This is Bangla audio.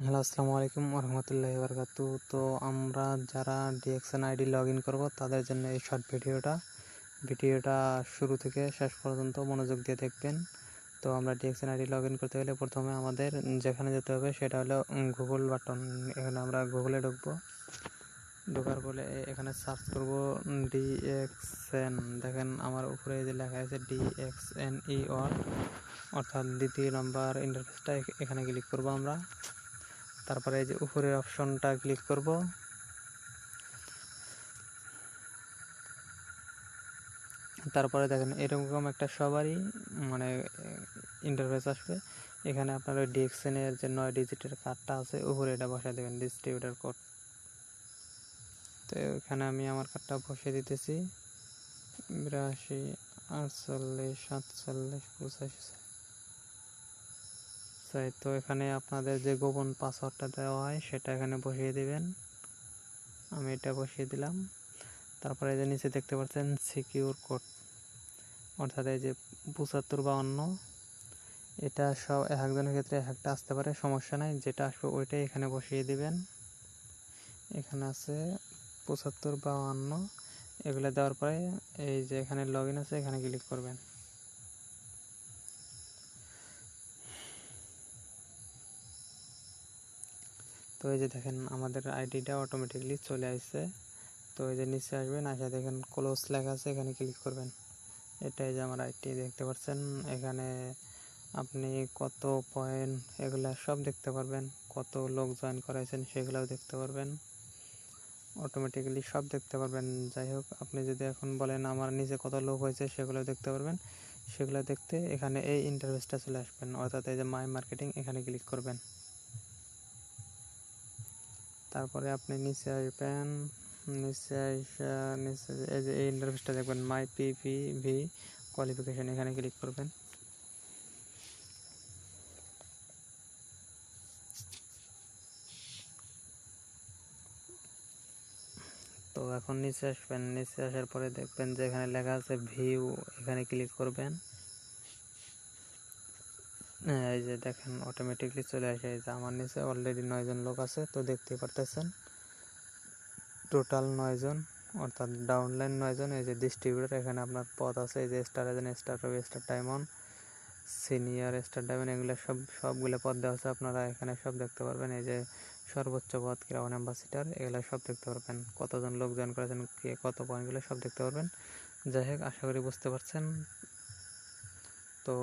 হ্যালো, আসসালামু আলাইকুম রহমতুল্লাহি বারাকাতু। তো আমরা যারা ডিএক্সএন আইডি লগ ইন করবো তাদের জন্য এই শর্ট ভিডিওটা শুরু থেকে শেষ পর্যন্ত মনোযোগ দিয়ে দেখবেন। তো আমরা ডিএক্সএন আইডি লগ ইন করতে গেলে প্রথমে আমাদের যেখানে যেতে হবে সেটা হলো গুগল বাটন। এখানে আমরা গুগলে ঢোকার পরে এখানে সার্চ করব ডিএক্সএন। দেখেন আমার উপরে যে লেখা আছে DXNER, অর্থাৎ দ্বিতীয় নাম্বার ইন্টারফেসটা এখানে ক্লিক করব আমরা। তারপরে এই যে উপরের অপশনটা ক্লিক করব। তারপরে দেখেন এরকম একটা সবারই ইন্টারফেস আসবে। এখানে আপনার ওই ডিএক্সএন এর যে 9 ডিজিটের কার্ডটা আছে উপরে এটা বসায় দেবেন, ডিস্ট্রিবিউটার কোড। তো এখানে আমি আমার কার্ডটা বসিয়ে দিতেছি 82 48 47 85। তো এখানে আপনাদের যে গোপন পাসওয়ার্ডটা দেওয়া হয় সেটা এখানে বসিয়ে দিবেন। আমি এটা বসিয়ে দিলাম। তারপরে এই যে নিচে দেখতে পাচ্ছেন সিকিউর কোড, অর্থাৎ এই যে 7552। এটা সব এক একজনের ক্ষেত্রে এক একটা আসতে পারে, সমস্যা নাই, যেটা আসবে ওইটাই এখানে বসিয়ে দিবেন। এখানে আছে 7552। এগুলো দেওয়ার পরে এই যে এখানে লগ ইন আছে, এখানে ক্লিক করবেন। তো এই যে দেখেন আমাদের আইডিটা অটোমেটিকলি চলে আসছে। তো এই যে নিচে আসবেন, আসে দেখেন ক্লোজ লেখা আছে, এখানে ক্লিক করবেন। এটাই যে আমার আইডি দেখতে পাচ্ছেন। এখানে আপনি কত পয়েন্ট এগুলা সব দেখতে পারবেন, কত লোক জয়েন করাইছেন সেগুলোও দেখতে পারবেন, অটোমেটিক্যালি সব দেখতে পারবেন। যাই হোক, আপনি যদি এখন বলেন আমার নিচে কত লোক হয়েছে সেগুলো দেখতে পারবেন। সেগুলো দেখতে এখানে এই ইন্টারফেসটা চলে আসবেন, অর্থাৎ এই যে মাই মার্কেটিং, এখানে ক্লিক করবেন। তারপরে আপনি নিচে আসবেন, নিচে এই যে এই ইন্টারফেসটা দেখবেন মাই PPV কোয়ালিফিকেশন, এখানে ক্লিক করবেন। তো এখন নিচে আসবেন, নিচে আসার পরে দেখবেন যে এখানে লেখা আছে ভিউ, এখানে ক্লিক করবেন। এই যে দেখেন অটোমেটিকলি চলে আসে। এই যে আমার নিচে অলরেডি 9 জন লোক আছে, তো দেখতে পারতেছেন টোটাল 9 জন, অর্থাৎ ডাউনলাইন 9 জন। এই যে ডিস্ট্রিবিউটর, এখানে আপনার পদ আছে, এই যে star agent, star ruby, star diamond, senior, star diamond, এগুলো সবগুলো পদ দেওয়া আছে, আপনারা এখানে সব দেখতে পারবেন। এই যে সর্বোচ্চ পদ ক্রাউন অ্যাম্বাসিডার, এগুলো সব দেখতে পারবেন, কতজন লোক জয়েন করেছেন, কে কত পয়েন্টগুলো সব দেখতে পারবেন। যাই হোক, আশা করি বুঝতে পারছেন। তো